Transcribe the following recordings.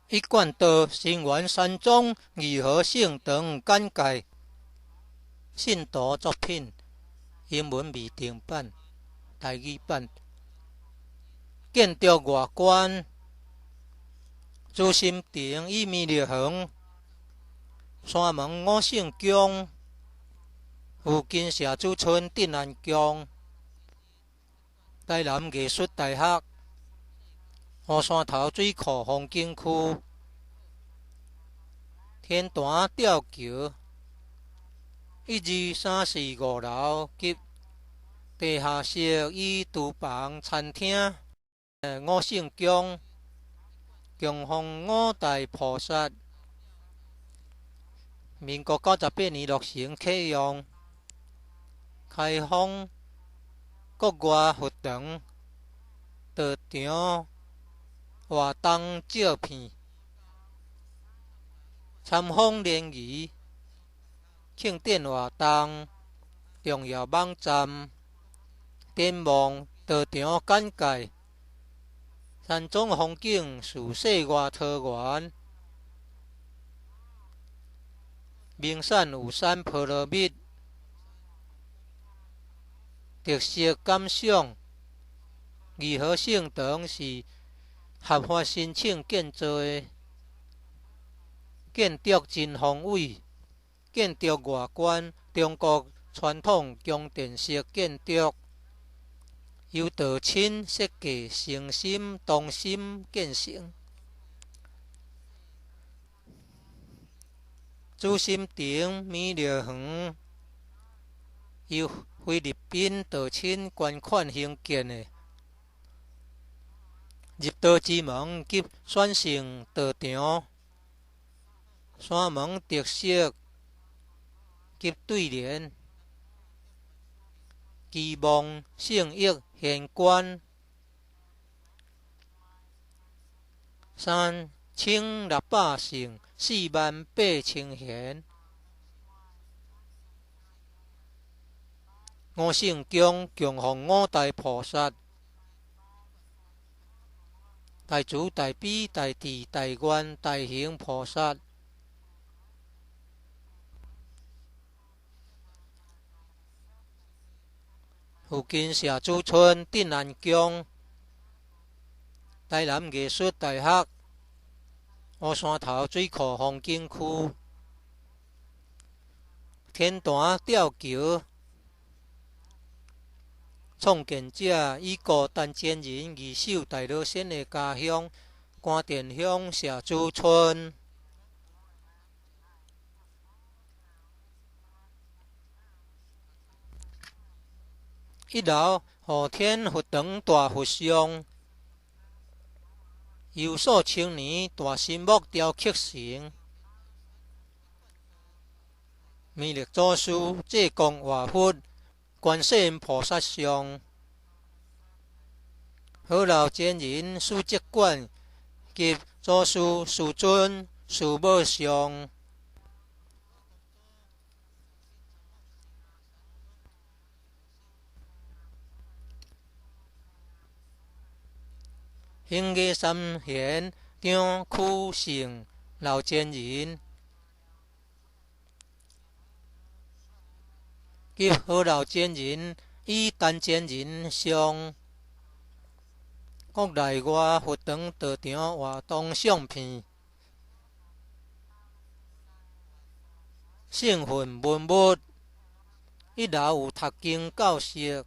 一贯道成员山中如何性等简介，信徒作品，英文未定版，台语版。建筑外观，朱心亭与米粒园，山门五圣宫，附近社子村镇安宫，台南艺术大学，乌山头水库风景区，天坛吊桥，1、2、3、4、5楼及地下室与厨房、餐厅。五圣宫，供奉五大菩萨。民国98年落成启用，开放国外佛堂、道场、活动照片、参访联谊、庆典活动、重要网站、展望、道场简介。山中风景自世外桃源，名产有山菠萝蜜，特色感想。二号圣堂是合法申请建造的，建筑真宏伟。建筑外观，中国传统宫殿式建筑。由道亲设计，诚心同心建成。朱心亭米粒园由菲律宾道亲捐款兴建的，入道之门及选成道场。山门特色及对联，期望圣益显观。3600姓，48000贤。五圣宫供奉五大菩萨：大慈大悲大智大愿大行菩萨。附近社子村镇安宫，台南艺术大学，乌山头水库风景区，天坛吊桥。创建者以孤单真人二手大老仙的家乡关田乡社子村。1楼后天佛堂大佛像，由数千年大神木雕刻成。弥勒祖师济公活佛、观世音菩萨像。好老真人书籍馆及祖师师尊师母像。兴业三贤张曲胜老真人及好老真人与单真人像。国内外佛堂道场活动相片。圣训文物，1楼有读经教室、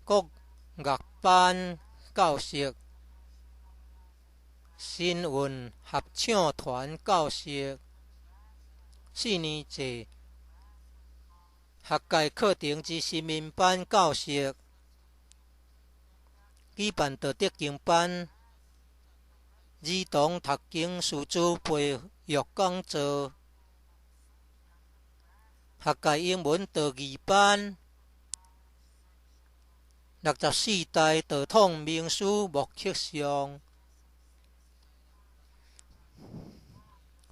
国乐班教室、新韵合唱团教室、4年制学界课程之新民班教室，举办道德经班、儿童读经师资培育讲座、学界英文道义班、64代道统名师木刻像。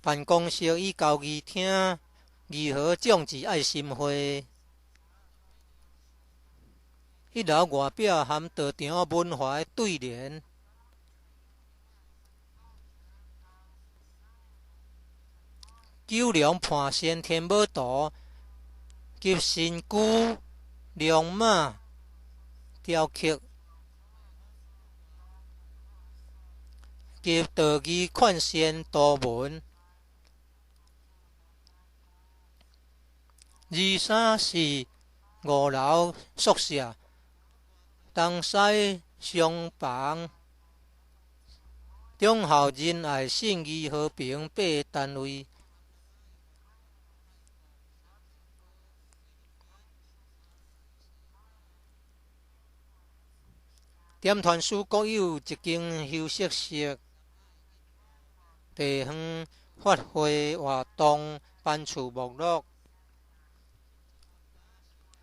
办公室与交易厅，如何种植爱心花。1楼外表含道场文化的对联。九龙判先天母图及身躯龙马雕刻及道义款线图文。23是5楼宿舍，东西厢房，忠孝仁爱信义和平8个单位。点团署各有一间休息室，地方发挥活动班次目录。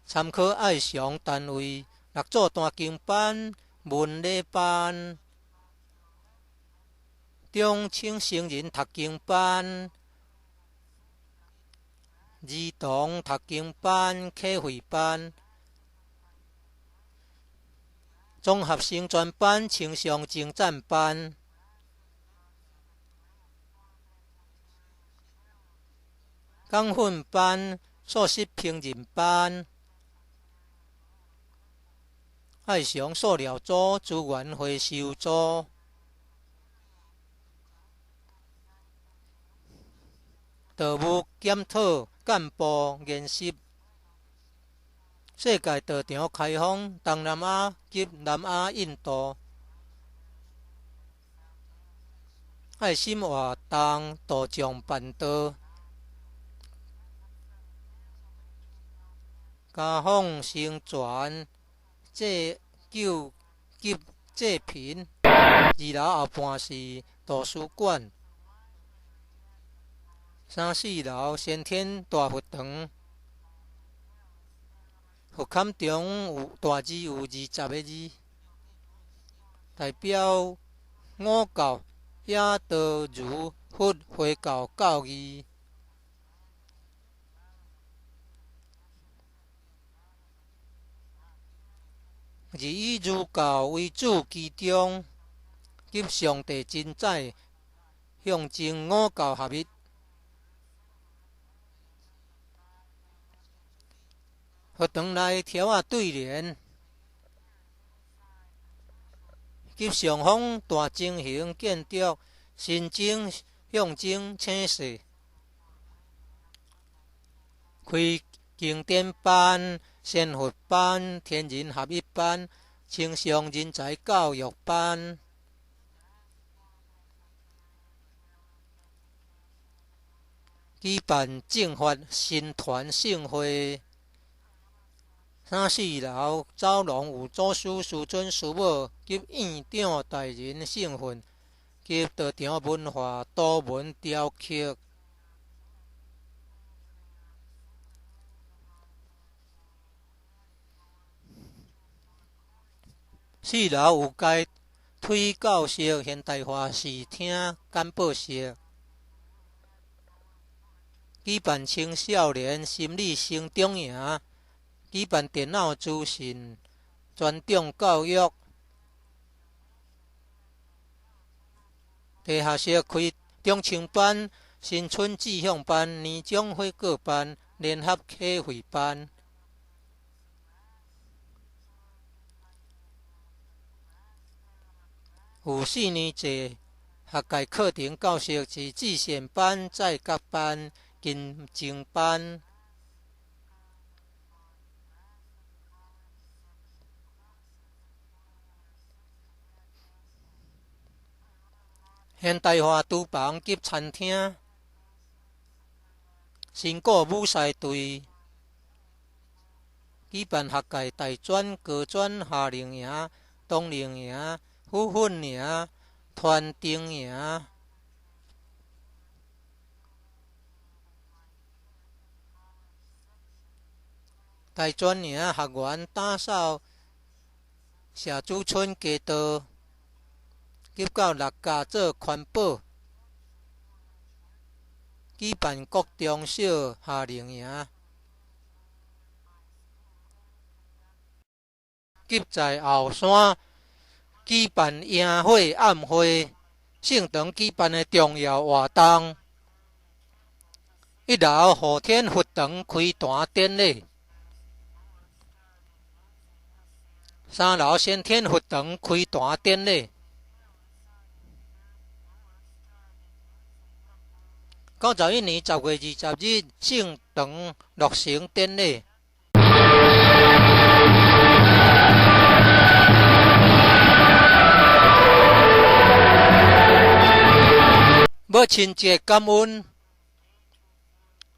参考爱详单位6组单经班、文理班、中青成人读经班、儿童读经班、课会班、综合性专班、青少精湛班、港训班、素食烹饪班、爱详塑料组、资源回收组、道务检讨干部研习。世界道场开放东南亚及南亚印度，爱心活动大众办道，家访宣传戒酒及戒品。2楼后半是图书馆，3、4楼先天大佛堂。佛龛中有大字有20个字，代表五教、野道儒、佛、回教教义。以儒教为主其中，及上帝真宰，象征五教合一。佛堂内条仔对联，及上方大正形建筑，神经象征青色。开经典班、仙佛班、天人合一班、青少人才教育班。举办正法神团盛会。3、4楼走廊有祖师、师尊、师母及院长大人圣训，及道场文化图文雕刻。4楼有该推教室、现代化视听、简报室。举办青少年心理成长营，举办电脑资讯专长教育。地下室开中青班、新春志向班、年终会告班、联合课会班。有4年制学界课程教室是自选班、在职班、金精班。现代化厨房及餐厅，新古舞狮队，举办学界大专、高专夏令营、冬令营、复训营、团丁营。大专营学员打扫社子村街道，及到6家做环保，举办国中小夏令营，及在后山举办营会暗会，圣堂举办的重要活动。一楼后天佛堂开大典礼。3楼先天佛堂开大典礼。91年10月20日圣堂落成典礼。母亲节感恩，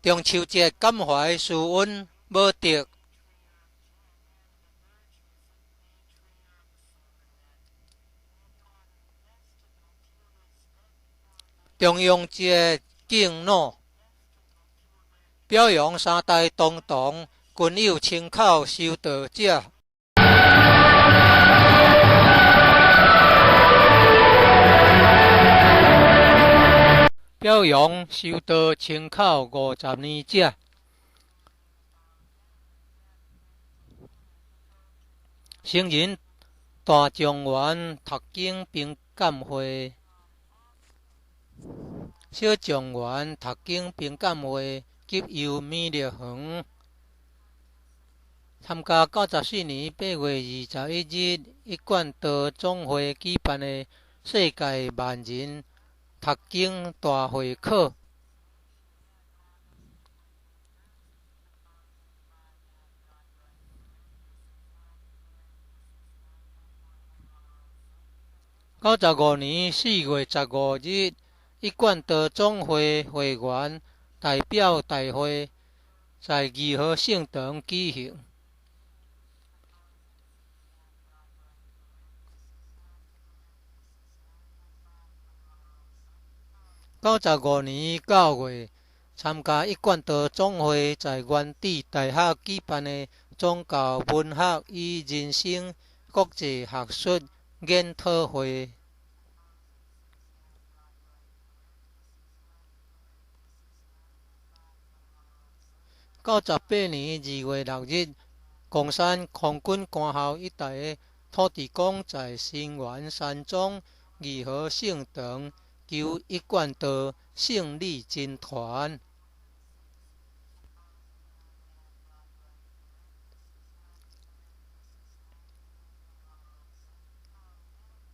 中秋节感怀师恩无得。中央节敬老，表扬3代同堂均有亲口修道者。表扬修道亲口50年者。成人大状元读经评鉴会。小状元读经评鉴会及由美丽园参加94年8月21日一贯道总会举办的世界万人读经大会考。95年4月15日一贯道总会会员代表大会在义和圣堂举行。95年9月参加一贯道总会在原址大学举办的宗教文学与人生国际学术研讨会。98年2月6日，贡山空军官校一带的土地公在新园山庄义和圣堂求一贯道胜利真传。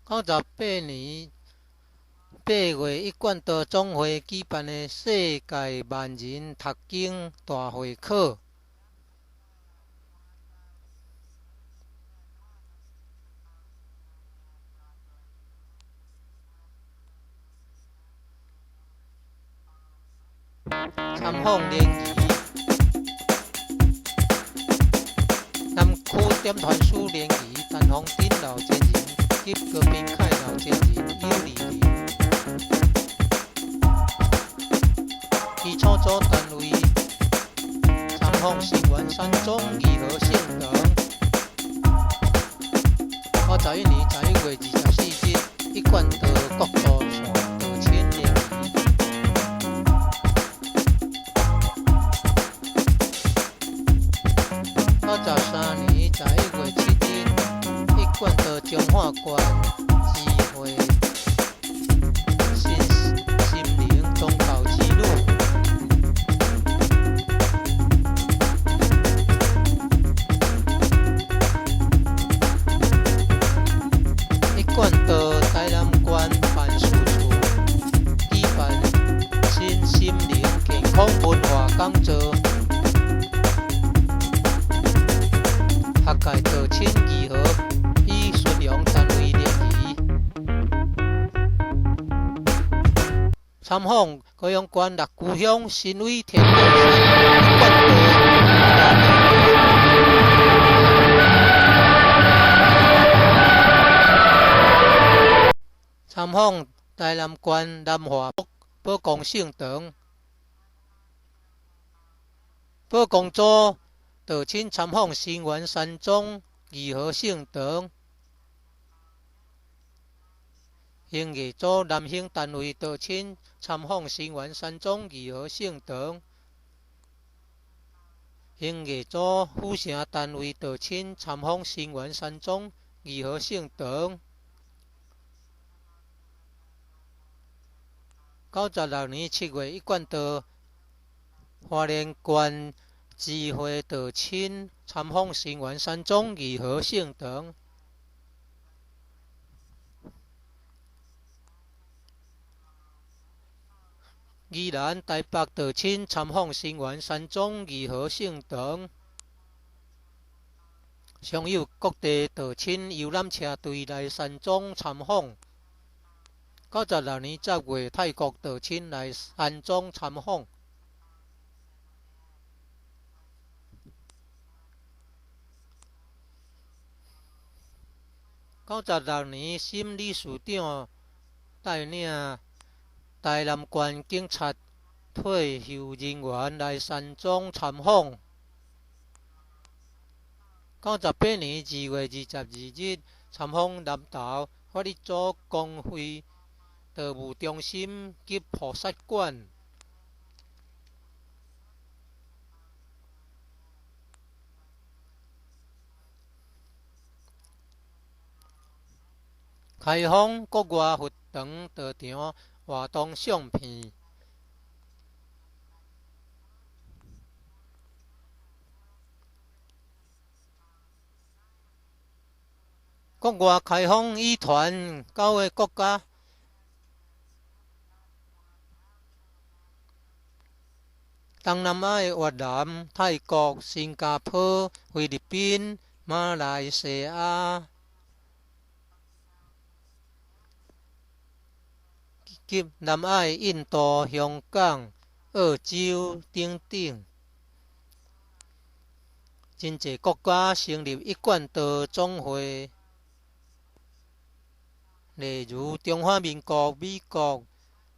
98年8月一贯道总会举办的世界万人读经大会考。参访联谊，南区点传书联谊，陈宏斌老前人及郭炳凯老前人有利人。其创作单位参访新园山庄义和圣堂。91年11月24日一贯道国道线道亲联谊。93年11月7日一贯道中华县聚会心灵宗教之路。一贯道台南县办事处举办新心灵健康文化讲座。学界道亲义和与信仰单位联谊。参访高雄县六股乡新伟天桥山一贯道大联谊。参访台南县南华宝光圣堂。宝光组道亲参访新园山庄义和圣堂。营业组男性单位道亲参访新园山庄义和圣堂。营业组府城单位道亲参访新园山庄义和圣堂。96年7月一贯道花莲县智慧道亲参访新园山庄义和圣堂。宜兰台北道亲参访新园山庄义和圣堂。尚有各地道亲游览车队来山庄参访。96年10月，泰国道亲来山庄参访。96年，新理事长带领台南县警察退休人员来山庄参访。98年2月22日，参访南投法律组公会道务中心及菩萨馆。开放国外佛堂道场活动相片。国外开放语团9个国家。东南亚越南、泰国、新加坡、菲律宾、马来西亚及南亚印度、香港、澳洲等等，真济国家成立一贯道总会，例如中华民国、美国、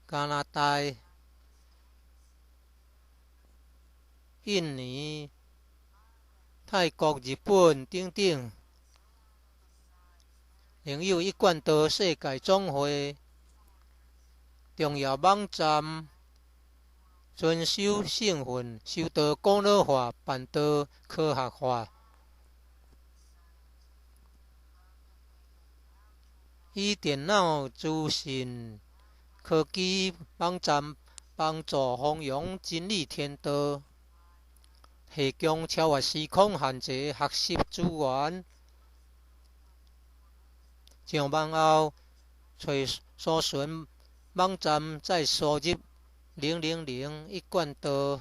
加拿大、印尼、泰国、日本等等。另有一贯道世界总会。重要网站遵守圣训，修道古老化，办道科学化。以电脑资讯科技网站帮助弘扬真理天道，提供超越时空限制学习资源。上网后，搜寻网站再输入000一贯道。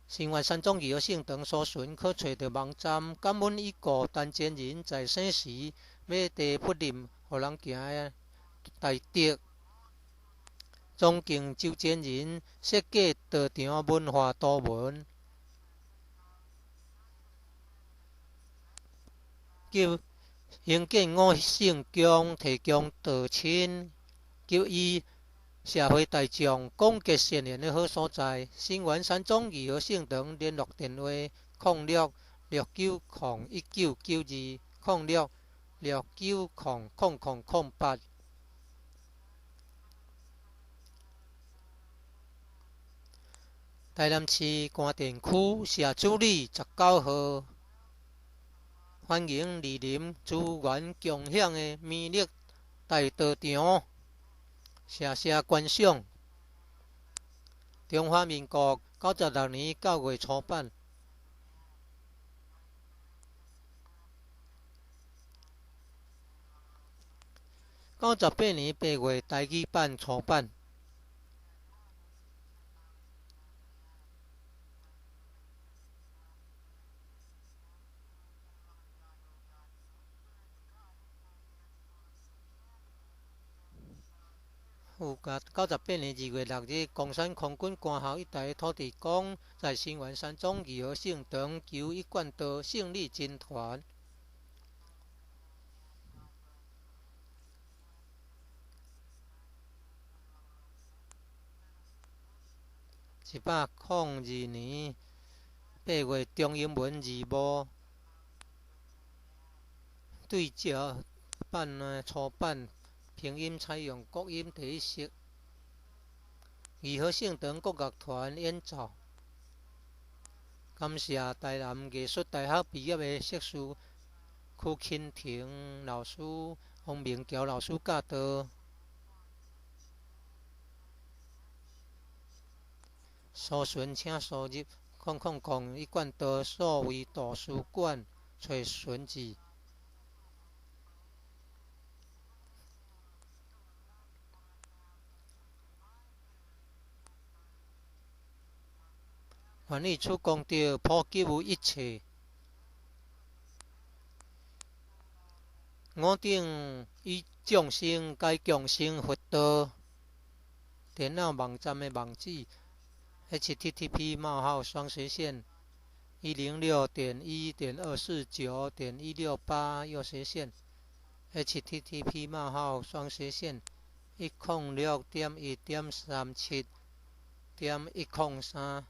新园山庄义和圣堂搜寻可找到网站。感恩已故陈前人在生时马地不吝，予人行的大德。崇敬周前人设计道场文化图文，及兴建5圣宫，提供道亲及以社会大众广结善缘的好所在。新园山庄义和圣堂联络电话0669019992 0669000008。台南市官田区社主里19号，欢迎莅临资源共享的美丽大道场，谢谢观赏。中华民国96年9月初版。98年8月台语版初版。98年2月6日，公山空军官校一带土地公在新园山庄义和圣堂求一贯道胜利真传。1802年8月，中英文字幕对照版初版，拼音采用国音第一式。义和圣堂国乐团演奏。感谢台南艺术大学毕业的硕士曲庆婷老师、洪明桥老师教导。搜寻请输入一贯道所谓图书馆找寻字。愿意出功德，普及有一切。我等以众生该共生佛道。电脑网站的网址 http://106.1.249.168/106.103.103